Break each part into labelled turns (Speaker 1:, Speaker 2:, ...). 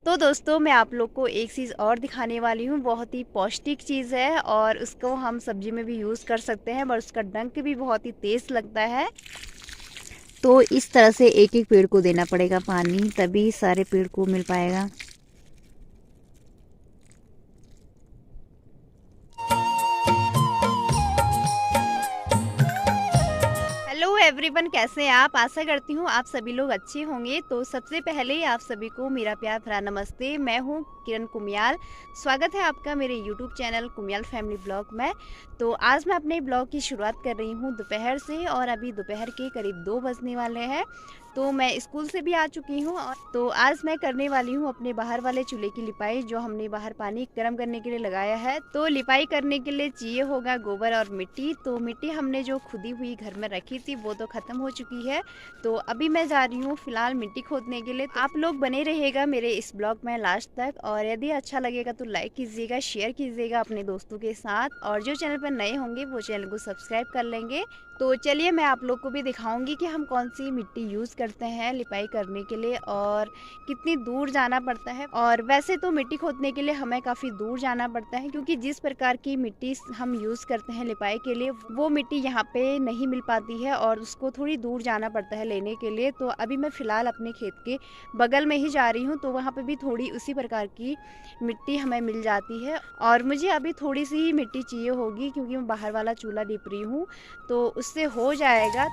Speaker 1: तो दोस्तों मैं आप लोग को एक चीज़ और दिखाने वाली हूँ। बहुत ही पौष्टिक चीज़ है और उसको हम सब्जी में भी यूज़ कर सकते हैं, पर उसका डंक भी बहुत ही तेज़ लगता है। तो इस तरह से एक एक पेड़ को देना पड़ेगा पानी, तभी सारे पेड़ को मिल पाएगा। हेलो एवरीवन, कैसे हैं आप? आशा करती हूँ आप सभी लोग अच्छे होंगे। तो सबसे पहले आप सभी को मेरा प्यार भरा नमस्ते। मैं हूँ किरण कुमियाल। स्वागत है आपका मेरे यूट्यूब चैनल कुमियाल फैमिली ब्लॉग में। तो आज मैं अपने ब्लॉग की शुरुआत कर रही हूँ दोपहर से, और अभी दोपहर के करीब 2 बजने वाले हैं। तो मैं स्कूल से भी आ चुकी हूँ, और तो आज मैं करने वाली हूँ अपने बाहर वाले चूल्हे की लिपाई, जो हमने बाहर पानी गर्म करने के लिए लगाया है। तो लिपाई करने के लिए चाहिए होगा गोबर और मिट्टी। तो मिट्टी हमने जो खुदी हुई घर में रखी थी वो तो ख़त्म हो चुकी है। तो अभी मैं जा रही हूँ फ़िलहाल मिट्टी खोदने के लिए। तो आप लोग बने रहिएगा मेरे इस ब्लॉग में लास्ट तक, और यदि अच्छा लगेगा तो लाइक कीजिएगा, शेयर कीजिएगा अपने दोस्तों के साथ, और जो चैनल पर नए होंगे वो चैनल को सब्सक्राइब कर लेंगे। तो चलिए मैं आप लोग को भी दिखाऊंगी कि हम कौन सी मिट्टी यूज़ करते हैं लिपाई करने के लिए, और कितनी दूर जाना पड़ता है। और वैसे तो मिट्टी खोदने के लिए हमें काफ़ी दूर जाना पड़ता है, क्योंकि जिस प्रकार की मिट्टी हम यूज़ करते हैं लिपाई के लिए वो मिट्टी यहाँ पे नहीं मिल पाती है, और उसको थोड़ी दूर जाना पड़ता है लेने के लिए। तो अभी मैं फ़िलहाल अपने खेत के बगल में ही जा रही हूँ, तो वहाँ पर भी थोड़ी उसी प्रकार की मिट्टी हमें मिल जाती है। और मुझे अभी थोड़ी सी ही मिट्टी चाहिए होगी, क्योंकि मैं बाहर वाला चूल्हा लिप रही हूँ, तो उससे हो जाएगा।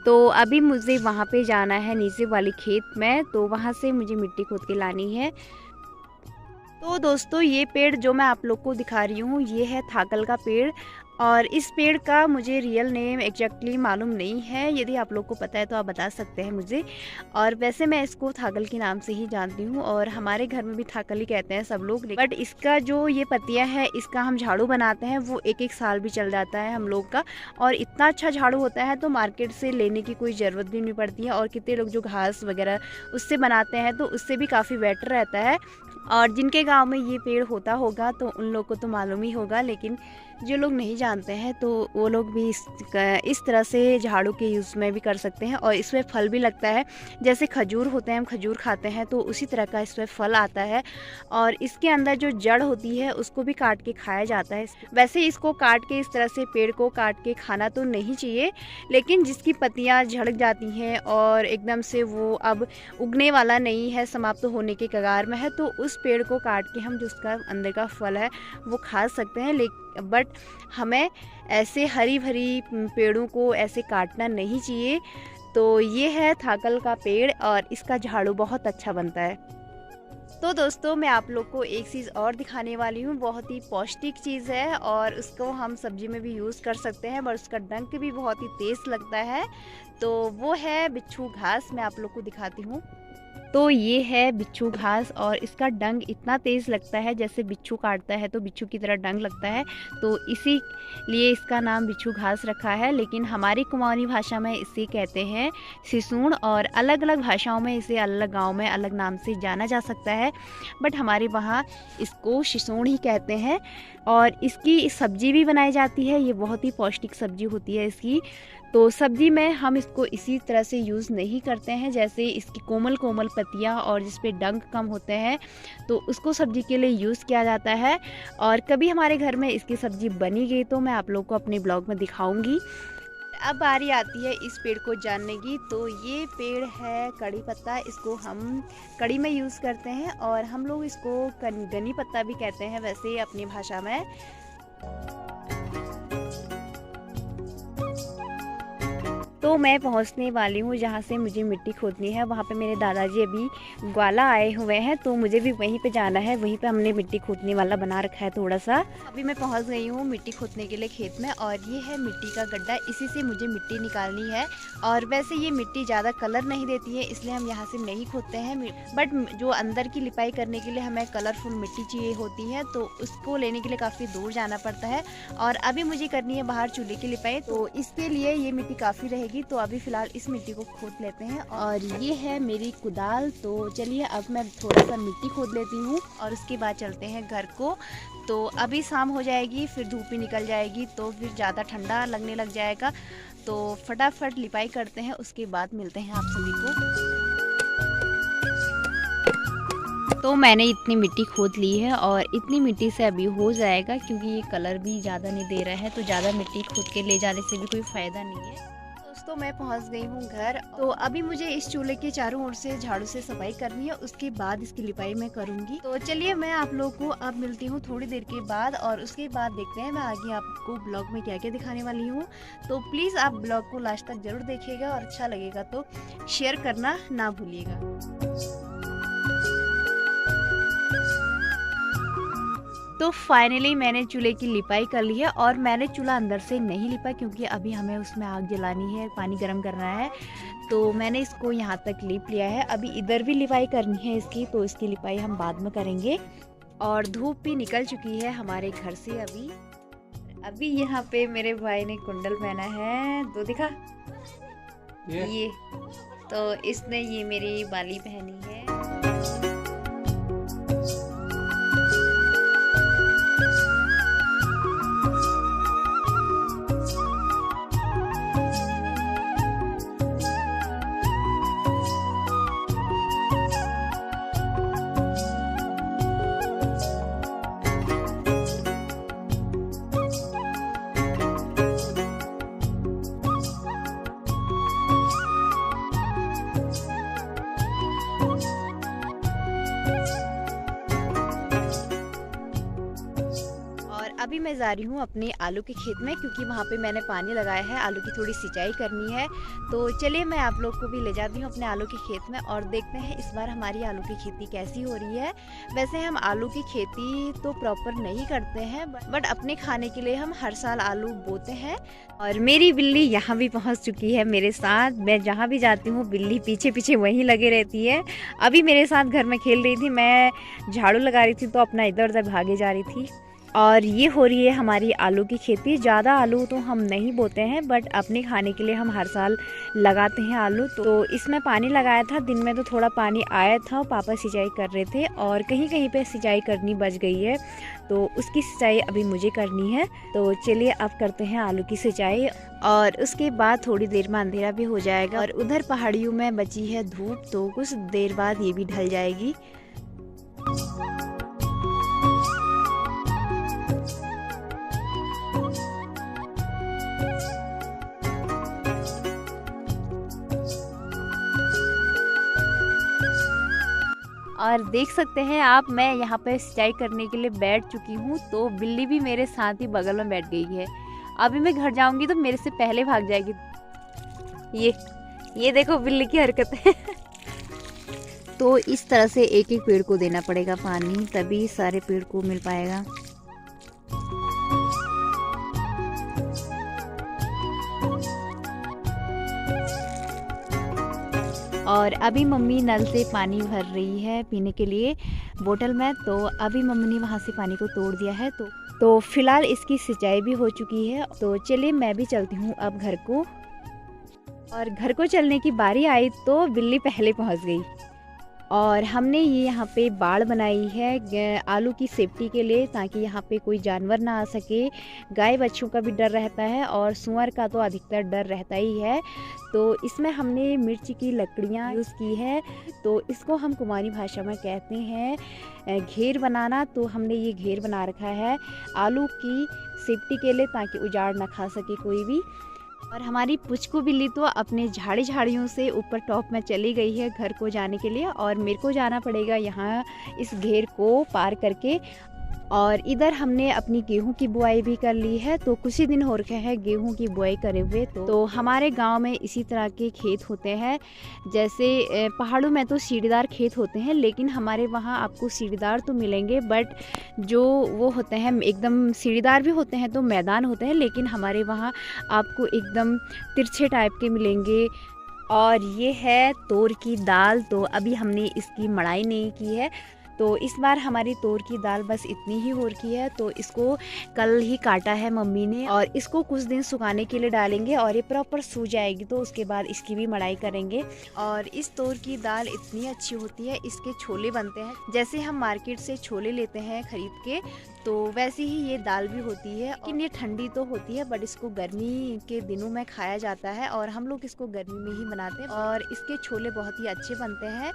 Speaker 1: तो अभी मुझे वहाँ पे जाना है नीचे वाली खेत में, तो वहाँ से मुझे मिट्टी खोद के लानी है। तो दोस्तों ये पेड़ जो मैं आप लोग को दिखा रही हूँ ये है थाकल का पेड़, और इस पेड़ का मुझे रियल नेम एग्जैक्टली मालूम नहीं है। यदि आप लोग को पता है तो आप बता सकते हैं मुझे। और वैसे मैं इसको थाकल के नाम से ही जानती हूँ, और हमारे घर में भी थाकल ही कहते हैं सब लोग। बट इसका जो ये पत्तियाँ है इसका हम झाड़ू बनाते हैं, वो एक एक साल भी चल जाता है हम लोग का, और इतना अच्छा झाड़ू होता है तो मार्केट से लेने की कोई ज़रूरत भी नहीं पड़ती है। और कितने लोग जो घास वगैरह उससे बनाते हैं तो उससे भी काफ़ी बेटर रहता है। और जिनके गांव में ये पेड़ होता होगा तो उन लोग को तो मालूम ही होगा, लेकिन जो लोग नहीं जानते हैं तो वो लोग भी इस तरह से झाड़ू के यूज़ में भी कर सकते हैं। और इसमें फल भी लगता है, जैसे खजूर होते हैं, हम खजूर खाते हैं तो उसी तरह का इसमें फल आता है। और इसके अंदर जो जड़ होती है उसको भी काट के खाया जाता है। वैसे इसको काट के, इस तरह से पेड़ को काट के खाना तो नहीं चाहिए, लेकिन जिसकी पत्तियाँ झड़ जाती हैं और एकदम से वो अब उगने वाला नहीं है, समाप्त होने के कगार में है, तो उस पेड़ को काट के हम जो उसका अंदर का फल है वो खा सकते हैं। बट हमें ऐसे हरी भरी पेड़ों को ऐसे काटना नहीं चाहिए। तो ये है थाकल का पेड़, और इसका झाड़ू बहुत अच्छा बनता है। तो दोस्तों मैं आप लोग को एक चीज़ और दिखाने वाली हूँ। बहुत ही पौष्टिक चीज़ है और उसको हम सब्जी में भी यूज़ कर सकते हैं, पर उसका डंक भी बहुत ही तेज़ लगता है। तो वो है बिच्छू घास, मैं आप लोग को दिखाती हूँ। तो ये है बिच्छू घास, और इसका डंक इतना तेज़ लगता है जैसे बिच्छू काटता है तो बिच्छू की तरह डंक लगता है। तो इसी लिए इसका नाम बिच्छू घास रखा है, लेकिन हमारी कुमाऊनी भाषा में इसे कहते हैं सिसूण, और अलग अलग भाषाओं में इसे अलग गांव में अलग नाम से जाना जा सकता है, बट हमारे वहाँ इसको सिसूण ही कहते हैं। और इसकी सब्जी भी बनाई जाती है, ये बहुत ही पौष्टिक सब्जी होती है इसकी। तो सब्जी में हम इसको इसी तरह से यूज़ नहीं करते हैं, जैसे इसकी कोमल कोमल पत्तियाँ और जिस पे डंक कम होते हैं तो उसको सब्जी के लिए यूज़ किया जाता है। और कभी हमारे घर में इसकी सब्ज़ी बनी गई तो मैं आप लोग को अपने ब्लॉग में दिखाऊंगी। अब बारी आती है इस पेड़ को जानने की। तो ये पेड़ है कड़ी पत्ता, इसको हम कड़ी में यूज़ करते हैं, और हम लोग इसको गनी पत्ता भी कहते हैं वैसे अपनी भाषा में। तो मैं पहुंचने वाली हूँ जहाँ से मुझे मिट्टी खोदनी है, वहाँ पे मेरे दादाजी अभी ग्वाला आए हुए हैं, तो मुझे भी वहीं पे जाना है। वहीं पे हमने मिट्टी खोदने वाला बना रखा है थोड़ा सा। अभी मैं पहुँच गई हूँ मिट्टी खोदने के लिए खेत में, और ये है मिट्टी का गड्ढा, इसी से मुझे मिट्टी निकालनी है। और वैसे ये मिट्टी ज़्यादा कलर नहीं देती है, इसलिए हम यहाँ से नहीं खोदते हैं। बट जो अंदर की लिपाई करने के लिए हमें कलरफुल मिट्टी चाहिए होती है, तो उसको लेने के लिए काफ़ी दूर जाना पड़ता है। और अभी मुझे करनी है बाहर चूल्हे की लिपाई, तो इसके लिए ये मिट्टी काफ़ी रहेगी। तो अभी फ़िलहाल इस मिट्टी को खोद लेते हैं। और ये है मेरी कुदाल। तो चलिए अब मैं थोड़ा सा मिट्टी खोद लेती हूँ, और उसके बाद चलते हैं घर को। तो अभी शाम हो जाएगी, फिर धूप भी निकल जाएगी, तो फिर ज़्यादा ठंडा लगने लग जाएगा। तो फटाफट लिपाई करते हैं, उसके बाद मिलते हैं आप सभी को। तो मैंने इतनी मिट्टी खोद ली है और इतनी मिट्टी से अभी हो जाएगा, क्योंकि ये कलर भी ज़्यादा नहीं दे रहा है, तो ज़्यादा मिट्टी खोद के ले जाने से भी कोई फ़ायदा नहीं है। दोस्तों मैं पहुंच गई हूँ घर। तो अभी मुझे इस चूल्हे के चारों ओर से झाड़ू से सफाई करनी है, उसके बाद इसकी लिपाई मैं करूँगी। तो चलिए मैं आप लोगों को अब मिलती हूँ थोड़ी देर के बाद, और उसके बाद देखते हैं मैं आगे आपको ब्लॉग में क्या क्या दिखाने वाली हूँ। तो प्लीज़ आप ब्लॉग को लास्ट तक जरूर देखिएगा, और अच्छा लगेगा तो शेयर करना ना भूलिएगा। तो फाइनली मैंने चूल्हे की लिपाई कर ली है, और मैंने चूल्हा अंदर से नहीं लिपा क्योंकि अभी हमें उसमें आग जलानी है, पानी गर्म करना है, तो मैंने इसको यहाँ तक लिप लिया है। अभी इधर भी लिपाई करनी है इसकी, तो इसकी लिपाई हम बाद में करेंगे। और धूप भी निकल चुकी है हमारे घर से अभी यहाँ पे मेरे भाई ने कुंडल पहना है, तो दिखा ये तो इसने ये मेरी बाली पहनी है। अभी मैं जा रही हूँ अपने आलू के खेत में, क्योंकि वहाँ पे मैंने पानी लगाया है, आलू की थोड़ी सिंचाई करनी है। तो चलिए मैं आप लोग को भी ले जाती हूँ अपने आलू के खेत में, और देखते हैं इस बार हमारी आलू की खेती कैसी हो रही है। वैसे हम आलू की खेती तो प्रॉपर नहीं करते हैं, बट अपने खाने के लिए हम हर साल आलू बोते हैं। और मेरी बिल्ली यहाँ भी पहुँच चुकी है मेरे साथ। मैं जहाँ भी जाती हूँ बिल्ली पीछे पीछे वहीं लगी रहती है। अभी मेरे साथ घर में खेल रही थी, मैं झाड़ू लगा रही थी तो अपना इधर उधर भागे जा रही थी। और ये हो रही है हमारी आलू की खेती। ज़्यादा आलू तो हम नहीं बोते हैं, बट अपने खाने के लिए हम हर साल लगाते हैं आलू। तो इसमें पानी लगाया था, दिन में तो थोड़ा पानी आया था, पापा सिंचाई कर रहे थे, और कहीं कहीं पे सिंचाई करनी बच गई है, तो उसकी सिंचाई अभी मुझे करनी है। तो चलिए अब करते हैं आलू की सिंचाई, और उसके बाद थोड़ी देर में अंधेरा भी हो जाएगा। और उधर पहाड़ियों में बची है धूप, तो कुछ देर बाद ये भी ढल जाएगी। और देख सकते हैं आप, मैं यहाँ पे सिंचाई करने के लिए बैठ चुकी हूँ, तो बिल्ली भी मेरे साथ ही बगल में बैठ गई है। अभी मैं घर जाऊँगी तो मेरे से पहले भाग जाएगी। ये देखो बिल्ली की हरकत है। तो इस तरह से एक एक पेड़ को देना पड़ेगा पानी, तभी सारे पेड़ को मिल पाएगा। और अभी मम्मी नल से पानी भर रही है पीने के लिए बोतल में, तो अभी मम्मी ने वहाँ से पानी को तोड़ दिया है। तो फिलहाल इसकी सिंचाई भी हो चुकी है। तो चलिए मैं भी चलती हूँ अब घर को। और घर को चलने की बारी आई तो बिल्ली पहले पहुँच गई। और हमने ये यहाँ पे बाड़ बनाई है आलू की सेफ्टी के लिए, ताकि यहाँ पे कोई जानवर ना आ सके। गाय बच्चों का भी डर रहता है, और सूअर का तो अधिकतर डर रहता ही है। तो इसमें हमने मिर्च की लकड़ियाँ यूज़ की है, तो इसको हम कुमारी भाषा में कहते हैं घेर बनाना। तो हमने ये घेर बना रखा है आलू की सेफ्टी के लिए, ताकि उजाड़ ना खा सके कोई भी। और हमारी पुचकू बिल्ली तो अपने झाड़ियों से ऊपर टॉप में चली गई है घर को जाने के लिए, और मेरे को जाना पड़ेगा यहाँ इस घेर को पार करके। और इधर हमने अपनी गेहूं की बुआई भी कर ली है, तो कुछ ही दिन हो रखे हैं गेहूं की बुआई करे हुए। तो हमारे गांव में इसी तरह के खेत होते हैं, जैसे पहाड़ों में तो सीढ़ीदार खेत होते हैं, लेकिन हमारे वहाँ आपको सीढ़ीदार तो मिलेंगे, बट जो वो होते हैं एकदम सीढ़ीदार भी होते हैं तो मैदान होते हैं, लेकिन हमारे वहाँ आपको एकदम तिरछे टाइप के मिलेंगे। और ये है तोर की दाल, तो अभी हमने इसकी मड़ाई नहीं की है, तो इस बार हमारी तोर की दाल बस इतनी ही हो रखी है। तो इसको कल ही काटा है मम्मी ने और इसको कुछ दिन सुखाने के लिए डालेंगे और ये प्रॉपर सूख जाएगी तो उसके बाद इसकी भी मड़ाई करेंगे। और इस तोर की दाल इतनी अच्छी होती है, इसके छोले बनते हैं जैसे हम मार्केट से छोले लेते हैं खरीद के, तो वैसे ही ये दाल भी होती है। लेकिन ये ठंडी तो होती है बट इसको गर्मी के दिनों में खाया जाता है और हम लोग इसको गर्मी में ही बनाते हैं और इसके छोले बहुत ही अच्छे बनते हैं।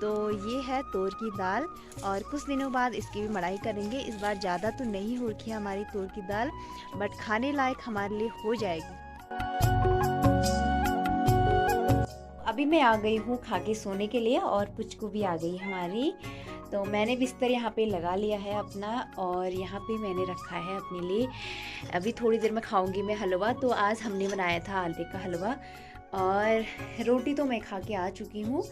Speaker 1: तो ये है तोर की दाल और कुछ दिनों बाद इसकी भी मड़ाई करेंगे। इस बार ज़्यादा तो नहीं हो रखी है हमारी तोर की दाल, बट खाने लायक हमारे लिए हो जाएगी। अभी मैं आ गई हूँ खा के सोने के लिए और पुचकू भी आ गई हमारी। तो मैंने बिस्तर यहाँ पे लगा लिया है अपना और यहाँ पे मैंने रखा है अपने लिए, अभी थोड़ी देर में खाऊंगी मैं हलवा। तो आज हमने बनाया था आलू का हलवा और रोटी तो मैं खा के आ चुकी हूँ।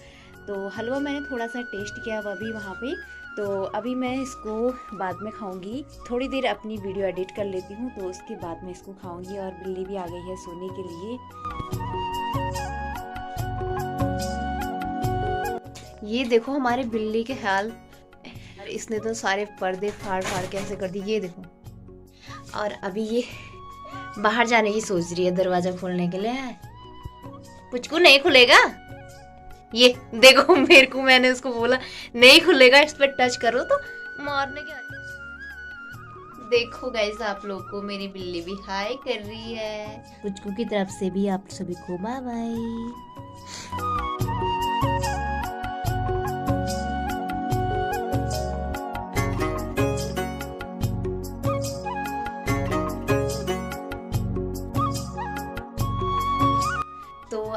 Speaker 1: तो हलवा मैंने थोड़ा सा टेस्ट किया अभी वहाँ पे, तो अभी मैं इसको बाद में खाऊंगी। थोड़ी देर अपनी वीडियो एडिट कर लेती हूँ तो उसके बाद मैं इसको खाऊंगी। और बिल्ली भी आ गई है सोने के लिए। ये देखो हमारे बिल्ली के हाल, इसने तो सारे पर्दे फाड़ फाड़ के ऐसे कर दिए, ये देखो। और अभी ये बाहर जाने की सोच रही है दरवाजा खोलने के लिए। पुचकू नहीं खुलेगा, ये देखो मेरे को, मैंने उसको बोला नहीं खुलेगा, इस पर टच करो तो मारने के। देखो गाइस आप लोग को मेरी बिल्ली भी हाय कर रही है। पुचकू की तरफ से भी आप सभी को बाय बाय।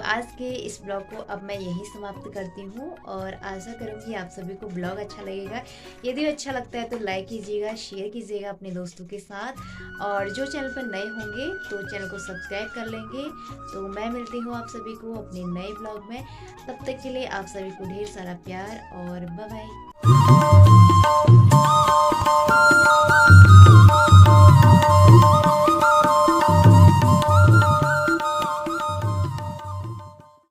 Speaker 1: आज के इस ब्लॉग को अब मैं यही समाप्त करती हूँ और आशा करूँगी आप सभी को ब्लॉग अच्छा लगेगा। यदि अच्छा लगता है तो लाइक कीजिएगा, शेयर कीजिएगा अपने दोस्तों के साथ और जो चैनल पर नए होंगे तो चैनल को सब्सक्राइब कर लेंगे। तो मैं मिलती हूँ आप सभी को अपने नए ब्लॉग में, तब तक के लिए आप सभी को ढेर सारा प्यार और बाय बाय।